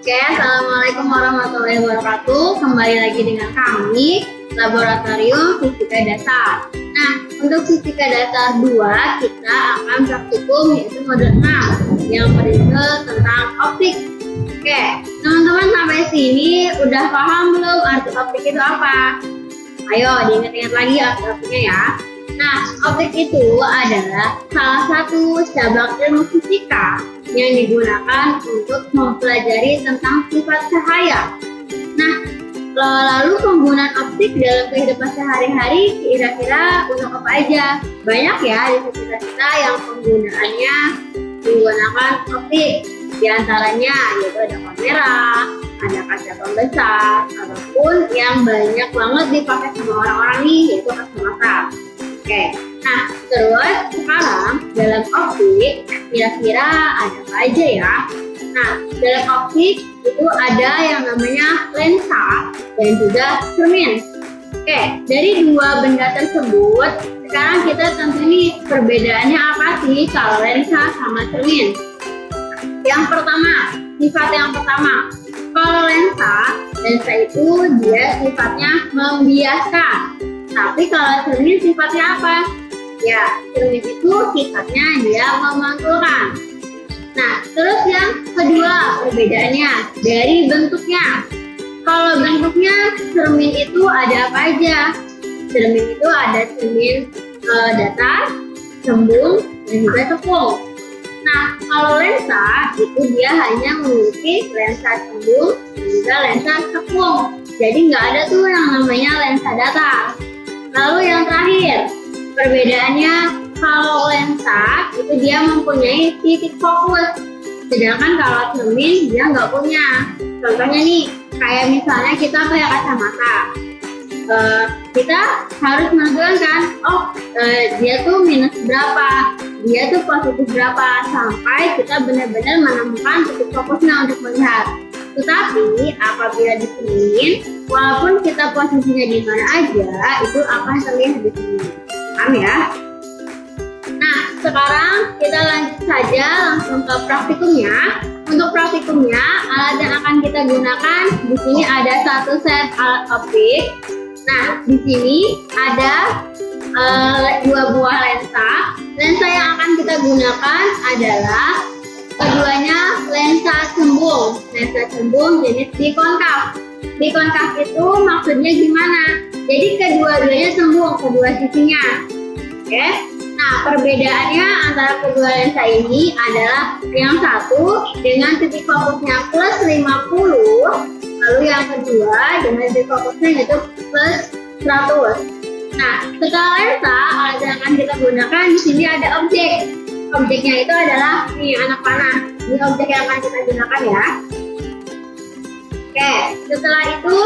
Oke, Assalamualaikum warahmatullahi wabarakatuh. Kembali lagi dengan kami, Laboratorium Fisika Dasar. Nah, untuk Fisika Dasar 2, kita akan praktikum yaitu modul 6 yang berisi tentang optik. Oke, teman-teman sampai sini udah paham belum arti optik itu apa? Ayo diingat-ingat lagi arti optiknya ya. Nah, optik itu adalah salah satu cabang ilmu fisika yang digunakan untuk mempelajari tentang sifat cahaya. Nah, lalu penggunaan optik dalam kehidupan sehari-hari kira-kira untuk apa aja? Banyak ya di sekitar kita yang penggunaannya menggunakan optik. Di antaranya yaitu ada kamera, ada kaca pembesar, ataupun yang banyak banget dipakai sama orang-orang nih yaitu kacamata. Oke, nah terus sekarang dalam optik kira-kira ada apa aja ya? Nah, dalam optik itu ada yang namanya lensa dan juga cermin. Oke, dari dua benda tersebut sekarang kita tentu nih perbedaannya apa sih kalau lensa sama cermin? Yang pertama, sifat yang pertama, kalau lensa itu dia sifatnya membiaskan. Tapi kalau cermin sifatnya apa? Ya, cermin itu sifatnya dia memantulkan. Nah, terus yang kedua perbedaannya dari bentuknya. Kalau bentuknya cermin itu ada apa aja? Cermin itu ada cermin datar, cembung, dan juga tepung. Nah, kalau lensa itu dia hanya memiliki lensa cembung dan juga lensa tepung. Jadi nggak ada tuh yang namanya lensa datar. Lalu yang terakhir, perbedaannya kalau lensa itu dia mempunyai titik fokus, sedangkan kalau cermin dia nggak punya. Contohnya nih, kayak misalnya kita pakai kacamata, kita harus menentukan kan, dia tuh minus berapa, dia tuh positif berapa, sampai kita benar-benar menemukan titik fokusnya untuk melihat. Tetapi apabila di cermin, walaupun kita posisinya di mana aja, itu akan terlihat di sini. Paham ya? Nah, sekarang kita lanjut saja langsung ke praktikumnya. Untuk praktikumnya, alat yang akan kita gunakan di sini ada satu set alat optik. Nah, di sini ada dua buah lensa. Lensa yang akan kita gunakan adalah keduanya lensa cembung. Lensa cembung jenis bikonkav. Bikonkav itu maksudnya gimana? Jadi kedua-duanya cembung, kedua sisinya. Oke. Nah, perbedaannya antara kedua lensa ini adalah yang satu dengan titik fokusnya plus 50, lalu yang kedua dengan titik fokusnya yaitu plus 100. Nah, setelah lensa, alat yang akan kita gunakan di sini ada objek. Objeknya itu adalah nih anak panah. Ini objek yang akan kita gunakan ya. Oke, setelah itu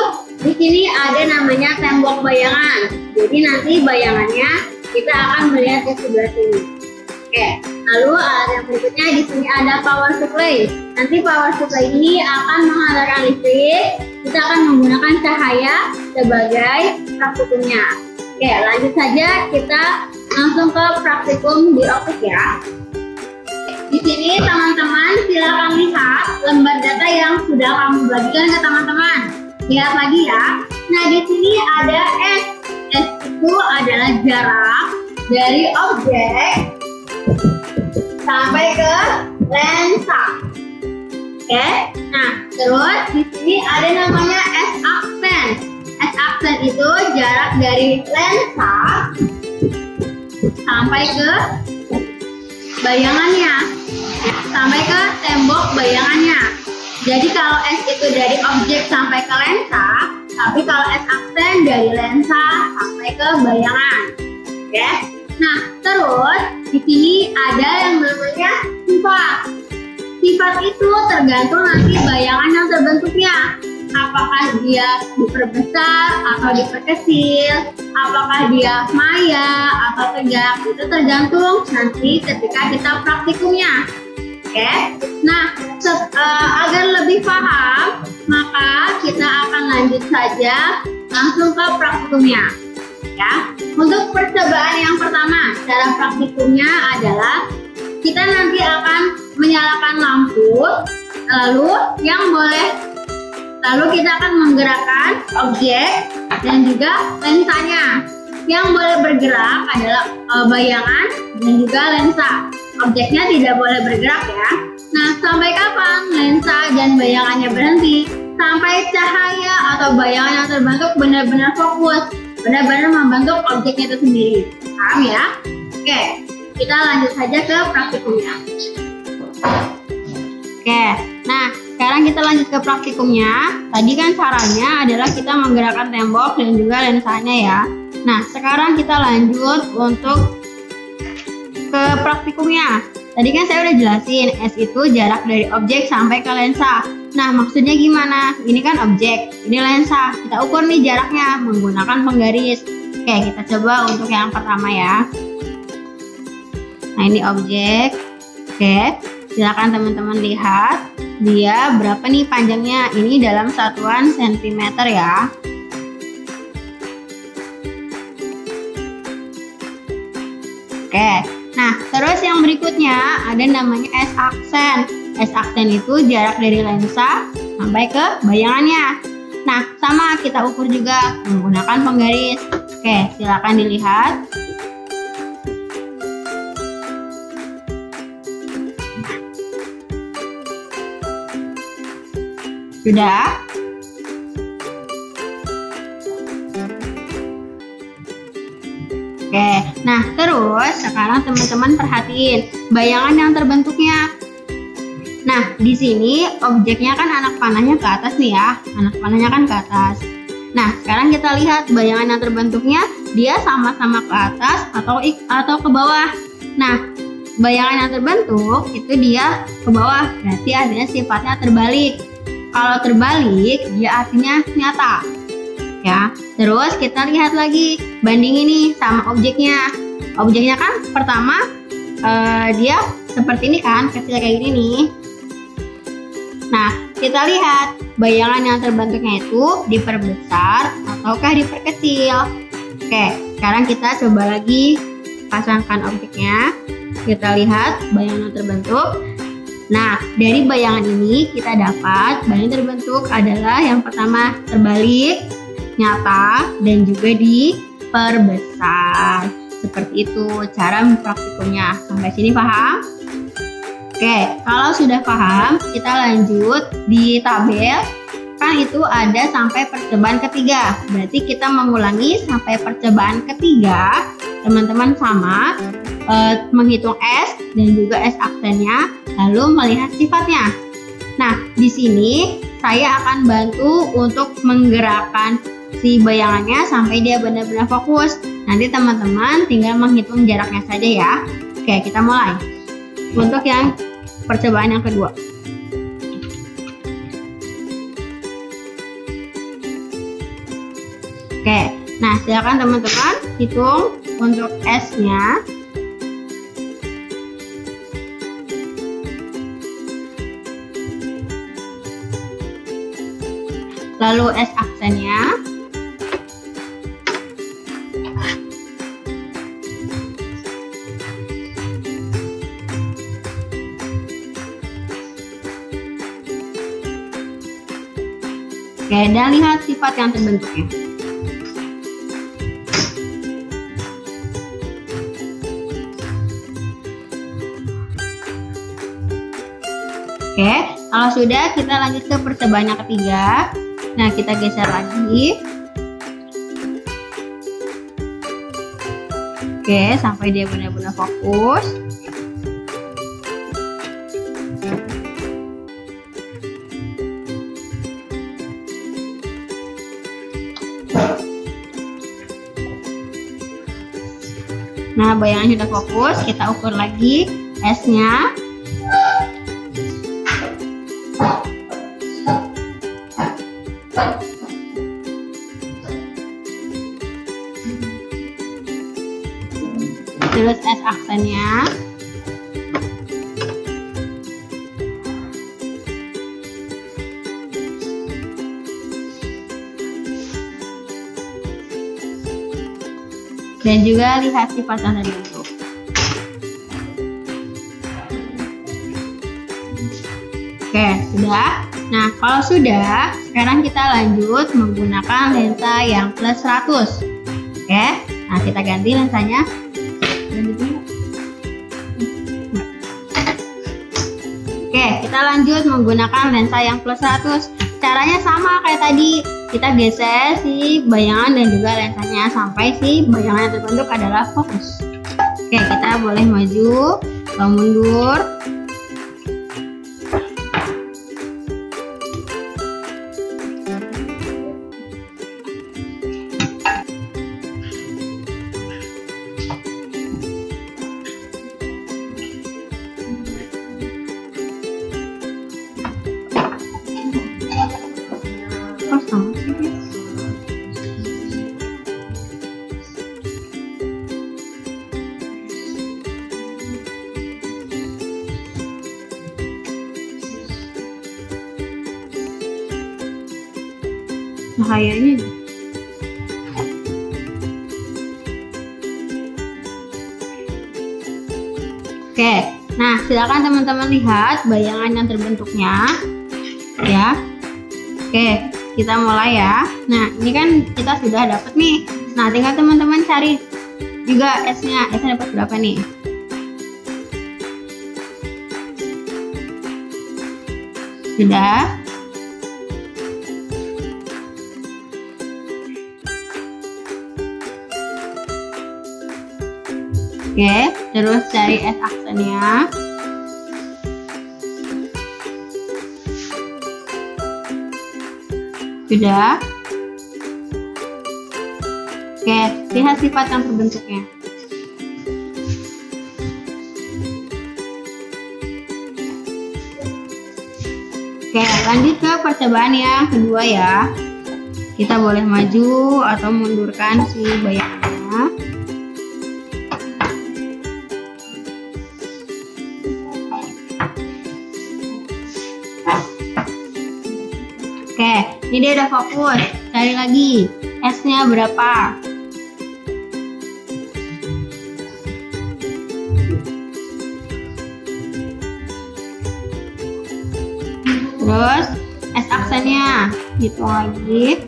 di sini ada namanya tembok bayangan. Jadi nanti bayangannya kita akan melihat di sebelah sini. Oke, lalu alat yang berikutnya di sini ada power supply. Nanti power supply ini akan menghasilkan listrik. Kita akan menggunakan cahaya sebagai praktikumnya. Oke, lanjut saja kita langsung ke praktikum di optik ya. Di sini teman-teman silakan lihat lembar data yang sudah kamu bagikan ke teman-teman. Lihat lagi ya. Nah, di sini ada S. S itu adalah jarak dari objek sampai ke lensa. Oke. Nah, terus di sini ada namanya S aksen. S aksen itu jarak dari lensa sampai ke bayangannya, sampai ke tembok bayangannya. Jadi kalau S itu dari objek sampai ke lensa, tapi kalau S aksen dari lensa sampai ke bayangan. Oke. Nah, terus di sini ada yang namanya sifat. Sifat itu tergantung nanti bayangan yang terbentuknya. Apakah dia diperbesar atau diperkecil, apakah dia maya atau tegak, itu tergantung nanti ketika kita praktikumnya. Oke. Nah, agar lebih paham, maka kita akan lanjut saja langsung ke praktikumnya. Ya. Untuk percobaan yang pertama, cara praktikumnya adalah kita nanti akan menyalakan lampu Lalu kita akan menggerakkan objek dan juga lensanya. Yang boleh bergerak adalah bayangan dan juga lensa. Objeknya tidak boleh bergerak ya. Nah, sampai kapan lensa dan bayangannya berhenti? Sampai cahaya atau bayangan yang terbentuk benar-benar fokus, benar-benar membentuk objeknya itu sendiri. Paham ya? Oke, kita lanjut saja ke praktikumnya. Oke, nah sekarang kita lanjut ke praktikumnya. Tadi kan caranya adalah kita menggerakkan tembok dan juga lensanya ya. Nah, sekarang kita lanjut untuk ke praktikumnya. Tadi kan saya udah jelasin, S itu jarak dari objek sampai ke lensa. Nah, maksudnya gimana? Ini kan objek, ini lensa. Kita ukur nih jaraknya menggunakan penggaris. Oke, kita coba untuk yang pertama ya. Nah, ini objek. Oke, silakan teman-teman lihat. Dia berapa nih panjangnya? Ini dalam satuan sentimeter ya. Oke, nah terus yang berikutnya ada namanya S aksen. S aksen itu jarak dari lensa sampai ke bayangannya. Nah, sama kita ukur juga menggunakan penggaris. Oke, silakan dilihat. Sudah? Oke, nah terus sekarang teman-teman perhatiin bayangan yang terbentuknya. Nah, di sini objeknya kan anak panahnya ke atas nih ya, anak panahnya kan ke atas. Nah, sekarang kita lihat bayangan yang terbentuknya dia sama-sama ke atas atau ke bawah. Nah, bayangan yang terbentuk itu dia ke bawah, berarti artinya sifatnya terbalik. Kalau terbalik, dia artinya nyata. Ya, terus kita lihat lagi, bandingin nih sama objeknya. Objeknya kan pertama dia seperti ini kan, kecil kayak gini nih. Nah, kita lihat bayangan yang terbentuknya itu diperbesar ataukah diperkecil. Oke, sekarang kita coba lagi pasangkan objeknya. Kita lihat bayangan yang terbentuk. Nah, dari bayangan ini kita dapat bayangan terbentuk adalah yang pertama terbalik, nyata, dan juga diperbesar. Seperti itu cara mempraktikumnya. Sampai sini paham? Oke, kalau sudah paham, kita lanjut di tabel. Kan itu ada sampai percobaan ketiga. Berarti kita mengulangi sampai percobaan ketiga. Teman-teman sama menghitung S dan juga S aksennya, lalu melihat sifatnya. Nah, di sini saya akan bantu untuk menggerakkan si bayangannya sampai dia benar-benar fokus. Nanti teman-teman tinggal menghitung jaraknya saja ya. Oke, kita mulai. Untuk yang percobaan yang kedua. Oke, nah silakan teman-teman hitung untuk S-nya. Lalu S aksennya. Oke, dan lihat sifat yang terbentuknya. Oke, kalau sudah kita lanjut ke percobaan yang ketiga. Nah, kita geser lagi. Oke, sampai dia benar-benar fokus. Nah, bayangan sudah fokus, kita ukur lagi S-nya. Terus S aksennya. Dan juga lihat sifat yang terbentuk. Oke, sudah. Nah, kalau sudah, sekarang kita lanjut menggunakan lensa yang plus 100. Oke, nah kita ganti lensanya. Oke, kita lanjut menggunakan lensa yang plus 100. Caranya sama kayak tadi. Kita geser si bayangan dan juga lensanya sampai si bayangan yang terbentuk adalah fokus. Oke, kita boleh maju atau mundur. Kosong. Bahayanya. Oke, nah silakan teman-teman lihat bayangan yang terbentuknya, ya. Oke, kita mulai ya. Nah, ini kan kita sudah dapat nih. Nah, tinggal teman-teman cari juga S-nya. S-nya dapat berapa nih? Sudah. Oke, terus cari S aksennya. Sudah. Oke, lihat sifat yang terbentuknya. Oke, lanjut ke percobaan yang kedua ya. Kita boleh maju atau mundurkan si bayangannya. Oke, ini dia udah fokus. Cari lagi S-nya berapa? Terus S aksennya, hitung lagi.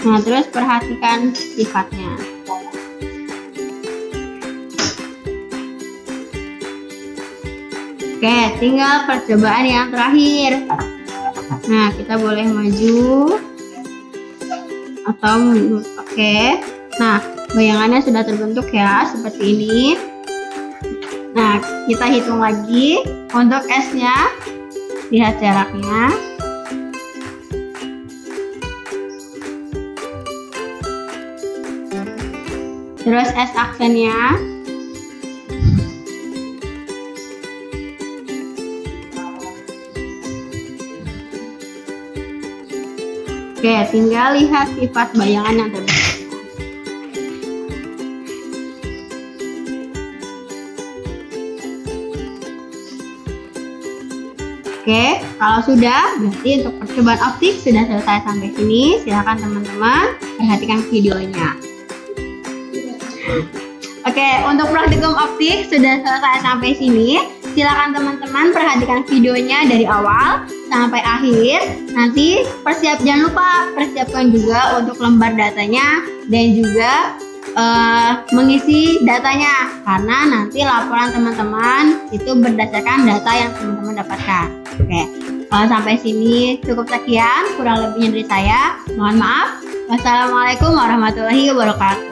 Nah, terus perhatikan sifatnya. Oke, tinggal percobaan yang terakhir. Nah, kita boleh maju atau mundur. Oke. Nah, bayangannya sudah terbentuk ya, seperti ini. Nah, kita hitung lagi untuk S-nya. Lihat jaraknya. Terus S aksennya. Oke, tinggal lihat sifat bayangan yang terbentuk. Oke, kalau sudah, berarti untuk percobaan optik sudah selesai sampai sini. Silakan teman-teman perhatikan videonya. Oke, untuk praktikum optik sudah selesai sampai sini. Silakan teman-teman perhatikan videonya dari awal sampai akhir. Nanti jangan lupa persiapkan juga untuk lembar datanya dan juga mengisi datanya, karena nanti laporan teman-teman itu berdasarkan data yang teman-teman dapatkan. Oke, sampai sini cukup sekian, kurang lebihnya dari saya. Mohon maaf. Wassalamualaikum warahmatullahi wabarakatuh.